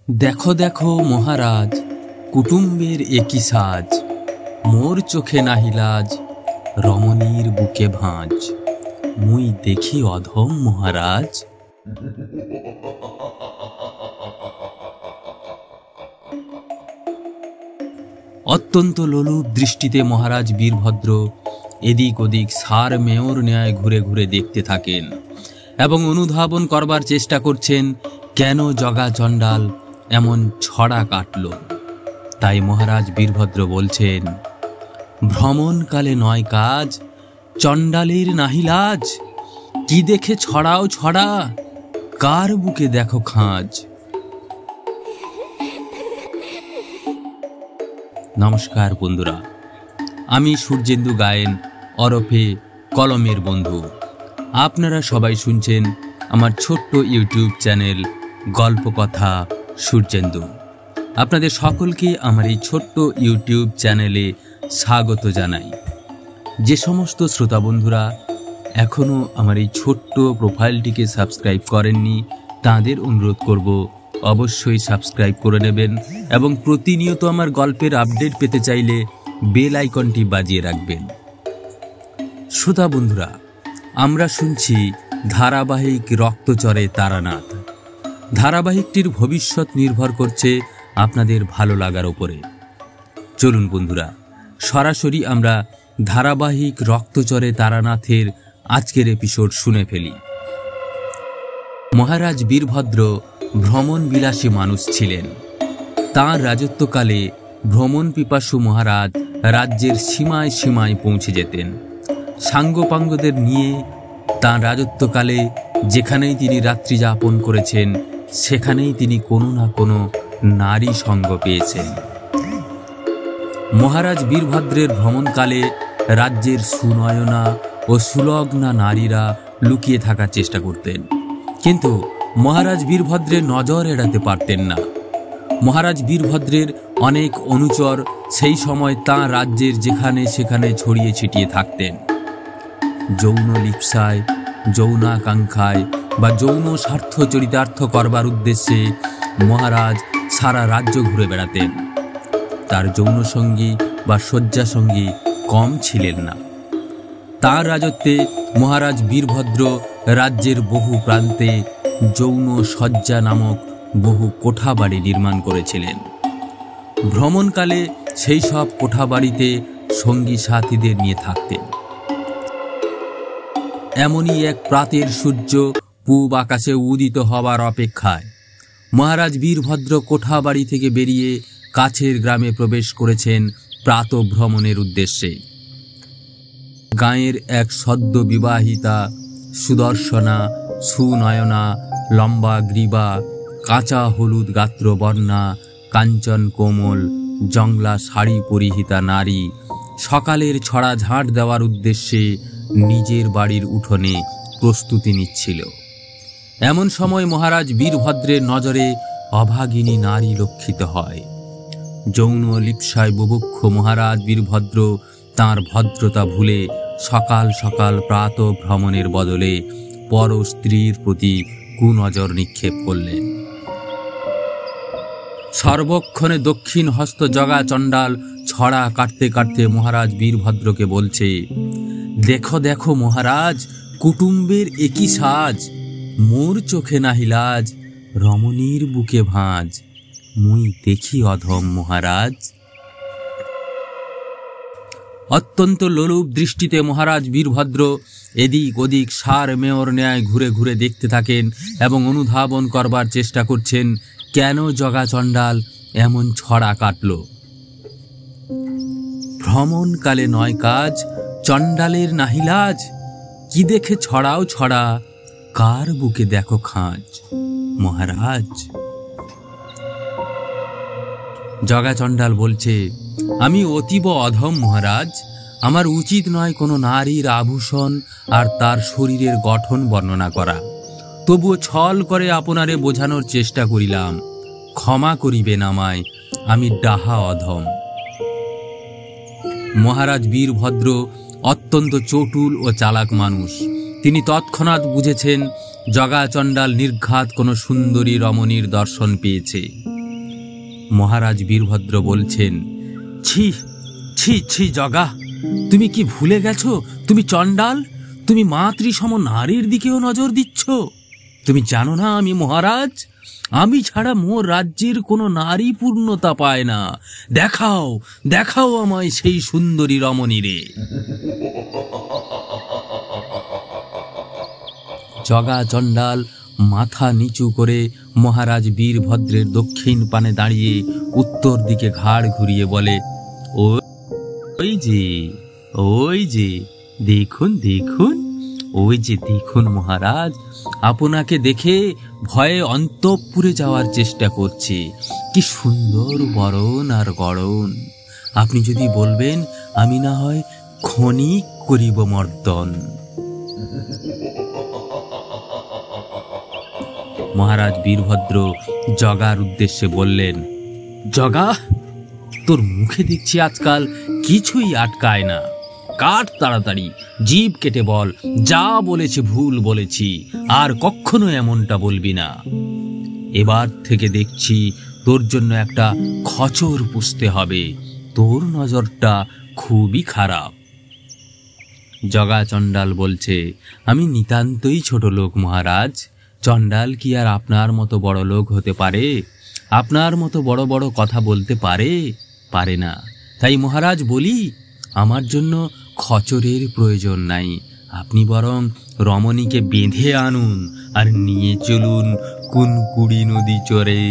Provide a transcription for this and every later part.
দেখো দেখো মহারাজ, কুটুম্বের একই সাজ, মোর চোখে নাহি লাজ, রমণীর বুকে ভাঁজ, মুই দেখি অধম মহারাজ। অত্যন্ত লোলুপ দৃষ্টিতে মহারাজ বীরভদ্র এদিক ওদিক সার মেয়র ন্যায় ঘুরে ঘুরে দেখতে থাকেন এবং অনুধাবন করবার চেষ্টা করছেন কেন জগা চণ্ডাল এমন ছড়া কাটল। তাই মহারাজ বীরভদ্র বলছেন, ভ্রমণকালে নয় কাজ, চণ্ডালের নাহি লাজ, কি দেখে ছড়াও ছড়া, কার বুকে দেখো খাঁজ। নমস্কার বন্ধুরা, আমি সূর্যেন্দু গায়েন ওরফে কলমের বন্ধু। আপনারা সবাই শুনছেন আমার ছোট্ট ইউটিউব চ্যানেল গল্প কথা সূর্যেন্দু। আপনাদের সকলকে আমার এই ছোট্ট ইউটিউব চ্যানেলে স্বাগত জানাই। যে সমস্ত শ্রোতা বন্ধুরা এখনও আমার এই ছোট্ট প্রোফাইলটিকে সাবস্ক্রাইব করেননি, তাদের অনুরোধ করব অবশ্যই সাবস্ক্রাইব করে নেবেন এবং প্রতিনিয়ত আমার গল্পের আপডেট পেতে চাইলে বেল আইকনটি বাজিয়ে রাখবেন। শ্রোতা বন্ধুরা, আমরা শুনছি ধারাবাহিক রক্তচরে তারানাথ। ধারাবাহিকটির ভবিষ্যৎ নির্ভর করছে আপনাদের ভালো লাগার ওপরে। চলুন বন্ধুরা, সরাসরি আমরা ধারাবাহিক রক্তচরে তারানাথের আজকের এপিসোড শুনে ফেলি। মহারাজ বীরভদ্র ভ্রমণ বিলাসী মানুষ ছিলেন। তাঁর রাজত্বকালে ভ্রমণ পিপাসু মহারাজ রাজ্যের সীমায় সীমায় পৌঁছে যেতেন। সাঙ্গপাঙ্গদের নিয়ে তাঁর রাজত্বকালে যেখানেই তিনি রাত্রি যাপন করেছেন, সেখানেই তিনি কোনো না কোনো নারী সঙ্গ পেয়েছেন। মহারাজ বীরভদ্রের ভ্রমণকালে রাজ্যের সুনয়না ও সুলগ্না নারীরা লুকিয়ে থাকার চেষ্টা করতেন, কিন্তু মহারাজ বীরভদ্রের নজর এড়াতে পারতেন না। মহারাজ বীরভদ্রের অনেক অনুচর সেই সময় তাঁর রাজ্যের যেখানে সেখানে ছড়িয়ে ছিটিয়ে থাকতেন। যৌন লিপ্সায়, যৌনাকাঙ্ক্ষায় বা যৌন স্বার্থ চরিতার্থ করবার উদ্দেশ্যে মহারাজ সারা রাজ্য ঘুরে বেড়াতেন। তার যৌনসঙ্গী বা শয্যাসঙ্গী কম ছিলেন না। তাঁর রাজত্বে মহারাজ বীরভদ্র রাজ্যের বহু প্রান্তে যৌন শয্যা নামক বহু কোঠাবাড়ি নির্মাণ করেছিলেন। ভ্রমণকালে সেই সব কোঠাবাড়িতে সঙ্গী সাথীদের নিয়ে থাকতেন। এমনই এক প্রাতের সূর্য পূব আকাশে উদিত হবার অপেক্ষায় মহারাজ বীরভদ্র কোঠাবাড়ি থেকে বেরিয়ে কাছের গ্রামে প্রবেশ করেছেন প্রাতঃভ্রমণের উদ্দেশ্যে। গাঁয়ের এক সদ্য বিবাহিতা সুদর্শনা, সুনয়না, লম্বা গ্রীবা, কাঁচা হলুদ গাত্রবর্ণা, কাঞ্চন কোমল, জংলা শাড়ি পরিহিতা নারী সকালের ছড়া ঝাঁট দেওয়ার উদ্দেশ্যে নিজের বাড়ির উঠোনে প্রস্তুতি নিচ্ছিল। এমন সময় মহারাজ বীরভদ্রের নজরে অভাগিনী নারী লক্ষিত হয়। যৌন লিপ্সায় বুভুক্ষ মহারাজ বীরভদ্র তাঁর ভদ্রতা ভুলে সকাল সকাল প্রাত ভ্রমণের বদলে পর স্ত্রীর প্রতি কুনজর নিক্ষেপ করলেন। সর্বক্ষণে দক্ষিণ হস্ত জগা চণ্ডাল ছড়া কাটতে কাটতে মহারাজ বীরভদ্রকে বলছে, দেখো দেখো মহারাজ, কুটুম্বের একই সাজ, মোর চোখে নাহি লাজ, রমণীর বুকে ভাঁজ, মুই দেখি অধম মহারাজ। অত্যন্ত লোলুপ দৃষ্টিতে মহারাজ বীরভদ্র এদিক ওদিক সার মেয়র ন্যায় ঘুরে ঘুরে দেখতে থাকেন এবং অনুধাবন করবার চেষ্টা করছেন কেন জগা চণ্ডাল এমন ছড়া কাটল। ভ্রমণকালে নয় কাজ, চণ্ডালের নাহি লাজ, কি দেখে ছড়াও ছড়া, কার বুকে দেখো খাঁজ মহারাজ। জগা চণ্ডাল বলছে, আমি অতীব অধম মহারাজ, আমার উচিত নয় কোনো নারীর আভূষণ আর তার শরীরের গঠন বর্ণনা করা, তবুও ছল করে আপনারে বোঝানোর চেষ্টা করিলাম, ক্ষমা করিবেন আমায়, আমি ডাহা অধম। মহারাজ বীরভদ্র অত্যন্ত চটুল ও চালাক মানুষ। তিনি তৎক্ষণাৎ বুঝেছেন জগা চণ্ডাল নির্ঘাত কোনো সুন্দরী রমণীর দর্শন পেয়েছে। মহারাজ বীরভদ্র বলছেন, ছি ছি ছি জগা, তুমি কি ভুলে গেছো তুমি চণ্ডাল? তুমি মাতৃসম নারীর দিকেও নজর দিচ্ছ। তুমি জানো না আমি মহারাজ? আমি ছাড়া মোর রাজ্যের কোনো নারী পূর্ণতা পায় না। দেখাও দেখাও আমায় সেই সুন্দরী রমণীরে। জগা চণ্ডাল মাথা নিচু করে মহারাজ বীরভদ্রের দক্ষিণ পানে দাঁড়িয়ে উত্তর দিকে ঘাড় ঘুরিয়ে বলে, ওই যে ওই যে দেখুন দেখুন, ওই যে দেখুন মহারাজ, আপনাকে দেখে ভয়ে অন্তঃপুরে যাওয়ার চেষ্টা করছে। কি সুন্দর বরণ আর গড়ন! আপনি যদি বলবেন আমি না হয় ক্ষণিক করিব মর্দন। মহারাজ বীরভদ্র জগার উদ্দেশ্যে বললেন, জগা, তোর মুখে দেখছি আজকাল কিছুই আটকায় না। কাট তাড়াতাড়ি, জিভ কেটে বল, যা বলেছে ভুল বলেছি, আর কখনো এমনটা বলবি না। এবার থেকে দেখছি তোর জন্য একটা খচর পুষতে হবে। তোর নজরটা খুবই খারাপ। জগা চণ্ডাল বলছে, আমি নিতান্তই ছোট লোক মহারাজ। চণ্ডাল কি আর আপনার মতো বড় লোক হতে পারে? আপনার মতো বড় বড় কথা বলতে পারে? পারে না। তাই মহারাজ বলি, আমার জন্য খচরের প্রয়োজন নাই। আপনি বরং রমণীকে বেঁধে আনুন আর নিয়ে চলুন কুনকুড়ি নদী চরে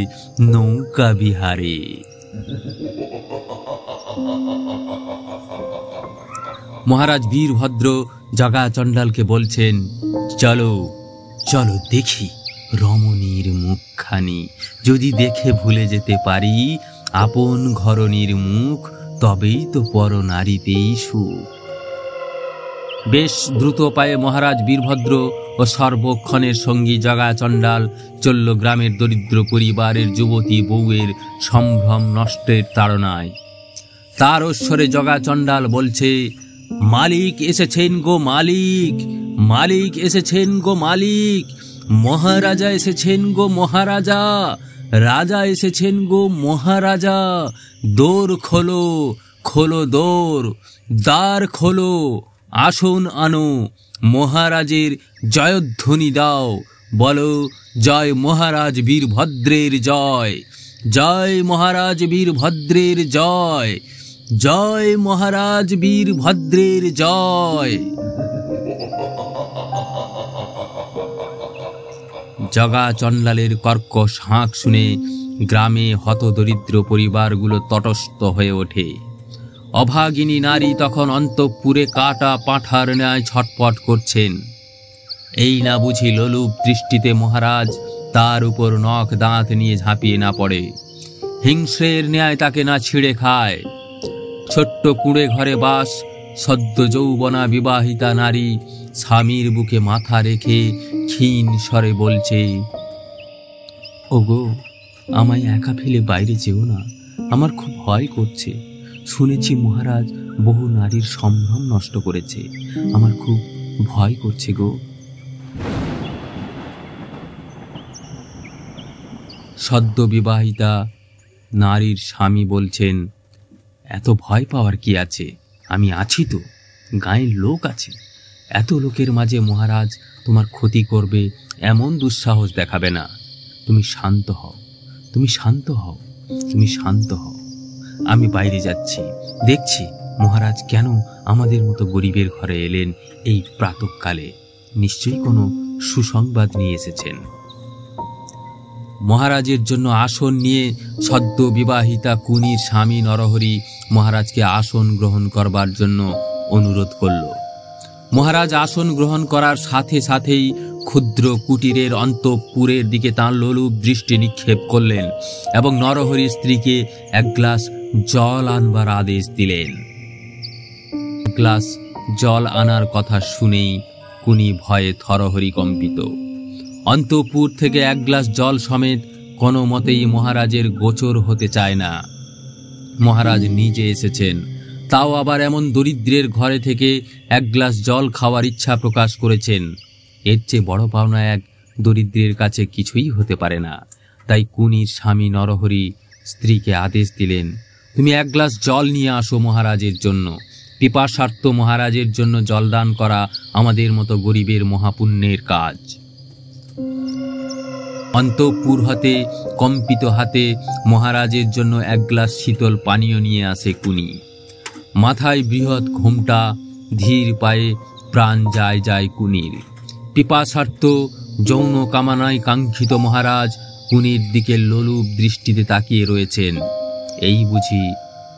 নৌকা বিহারে। মহারাজ বীরভদ্র জগা চণ্ডালকে বলছেন, চলো চলো দেখি রমণীর মুখখানি। যদি দেখে ভুলে যেতে পারি আপন ঘরণীর মুখ, তবেই তো পর নারীতেই সুখ। বেশ দ্রুত পায়ে মহারাজ বীরভদ্র ও সর্বক্ষণের সঙ্গী জগা চণ্ডাল চলল গ্রামের দরিদ্র পরিবারের যুবতী বউয়ের সম্ভ্রম নষ্টের তাড়নায়। তার ঐশ্বরে জগা চণ্ডাল বলছে, মালিক এসেছেন গো মালিক, মালিক এসেছেন গো মালিক, মহারাজা এসেছেন গো মহারাজা, রাজা এসেছেন গো মহারাজা। দোর খোলো খোলো দোর, দ্বার খোলো, আসন আনো, মহারাজের জয়ধ্বনি দাও। বলো, জয় মহারাজ বীরভদ্রের জয়, জয় মহারাজ বীরভদ্রের জয়, জয় মহারাজ বীরভদ্রের জয়। জগা চণ্ডালের কর্কশ হাঁক শুনে গ্রামে হতদরিদ্র পরিবারগুলো তটস্থ হয়ে ওঠে। অভাগিনী নারী তখন অন্তঃপুরে কাটা পাঁঠার ন্যায় ছটপট করছেন। এই না বুঝি লোলুপ দৃষ্টিতে মহারাজ তার উপর নখ দাঁত নিয়ে ঝাঁপিয়ে না পড়ে, হিংস্রের ন্যায় তাকে না ছিঁড়ে খায়। ছোট্ট কুঁড়ে ঘরে বাস সদ্য যৌবনা বিবাহিতা নারী স্বামীর বুকে মাথা রেখে ক্ষীণ স্বরে বলছে, ওগো, আমায় একা ফেলে বাইরে যেও না, আমার খুব ভয় করছে। শুনেছি মহারাজ বহু নারীর সম্ভ্রম নষ্ট করেছে, আমার খুব ভয় করছে গো। সদ্য বিবাহিতা নারীর স্বামী বলছেন, এত ভয় পাওয়ার কি আছে? আমি আছি তো, গাঁয়ের লোক আছে। এত লোকের মাঝে মহারাজ তোমার ক্ষতি করবে এমন দুঃসাহস দেখাবে না। তুমি শান্ত হও, তুমি শান্ত হও, তুমি শান্ত হও। আমি বাইরে যাচ্ছি, দেখছি মহারাজ কেন আমাদের মতো গরিবের ঘরে এলেন এই প্রাতঃকালে। নিশ্চয়ই কোনো সুসংবাদ নিয়ে এসেছেন। মহারাজের জন্য আসন নিয়ে সদ্য বিবাহিতা কুনির স্বামী নরহরি মহারাজকে আসন গ্রহণ করবার জন্য অনুরোধ করল। মহারাজ আসন গ্রহণ করার সাথে সাথেই ক্ষুদ্র কুটিরের অন্তঃপুরের দিকে তাঁর লোলুপ দৃষ্টি নিক্ষেপ করলেন এবং নরহরির স্ত্রীকে এক গ্লাস জল আনবার আদেশ দিলেন। গ্লাস জল আনার কথা শুনেই কুনি ভয়ে থরহরি কম্পিত। অন্তঃপুর থেকে এক গ্লাস জল সমেত কোনো মতেই মহারাজের গোচর হতে চায় না। মহারাজ নিজে এসেছেন, তাও আবার এমন দরিদ্রের ঘরে থেকে এক গ্লাস জল খাওয়ার ইচ্ছা প্রকাশ করেছেন। এর চেয়ে বড় পাওনা এক দরিদ্রের কাছে কিছুই হতে পারে না। তাই কুনির স্বামী নরহরি স্ত্রীকে আদেশ দিলেন, তুমি এক গ্লাস জল নিয়ে আসো মহারাজের জন্য। পিপাসার্ত মহারাজের জন্য জলদান করা আমাদের মতো গরিবের মহাপুণ্যের কাজ। অন্তঃপুর হতে কম্পিত হাতে মহারাজের জন্য এক গ্লাস শীতল পানীয় নিয়ে আসে কুনি। মাথায় বৃহৎ ঘোমটা, ধীর পায়ে প্রাণ যায় যায় কুনির। পিপাসার্ত যৌন কামনায় কাঙ্ক্ষিত মহারাজ কুনির দিকে লোলুপ দৃষ্টিতে তাকিয়ে রয়েছেন। এই বুঝি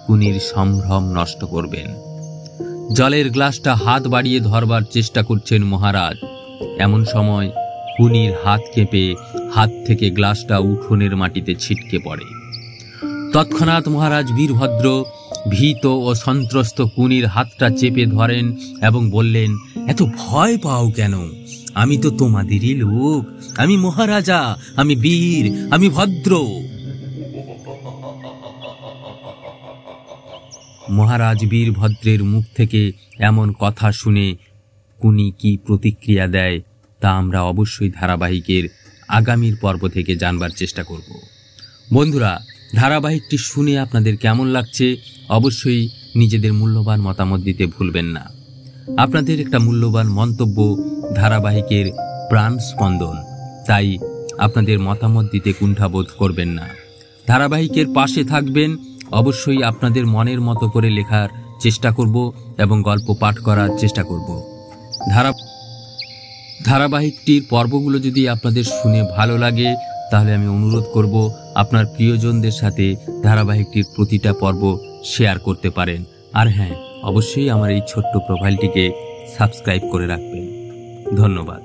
কুনির সম্ভ্রম নষ্ট করবেন। জলের গ্লাসটা হাত বাড়িয়ে ধরবার চেষ্টা করছেন মহারাজ। এমন সময় কুনির হাত কেঁপে হাত থেকে গ্লাসটা উঠোনের মাটিতে ছিটকে পড়ে। তৎক্ষণাৎ মহারাজ বীরভদ্র ভীত ও সন্ত্রস্ত কুনির হাতটা চেপে ধরেন এবং বললেন, এত ভয় পাও কেন? আমি তো তোমাদেরই লোক, আমি মহারাজা, আমি বীর, আমি ভদ্র। মহারাজ বীরভদ্রের মুখ থেকে এমন কথা শুনে কুনি কি প্রতিক্রিয়া দেয় তা আমরা অবশ্যই ধারাবাহিকের আগামীর পর্ব থেকে জানবার চেষ্টা করব। বন্ধুরা, ধারাবাহিকটি শুনে আপনাদের কেমন লাগছে অবশ্যই নিজেদের মূল্যবান মতামত দিতে ভুলবেন না। আপনাদের একটা মূল্যবান মন্তব্য ধারাবাহিকের প্রাণ স্পন্দন, তাই আপনাদের মতামত দিতে কুণ্ঠাবোধ করবেন না। ধারাবাহিকের পাশে থাকবেন। অবশ্যই আপনাদের মনের মতো করে লেখার চেষ্টা করব এবং গল্প পাঠ করার চেষ্টা করব। ধারাবাহিকটির পর্বগুলো যদি আপনাদের শুনে ভালো লাগে তাহলে আমি অনুরোধ করব আপনার প্রিয়জনদের সাথে ধারাবাহিকটির প্রতিটা পর্ব শেয়ার করতে পারেন। আর হ্যাঁ, অবশ্যই আমার এই ছোট্ট প্রোফাইলটিকে সাবস্ক্রাইব করে রাখবেন। ধন্যবাদ।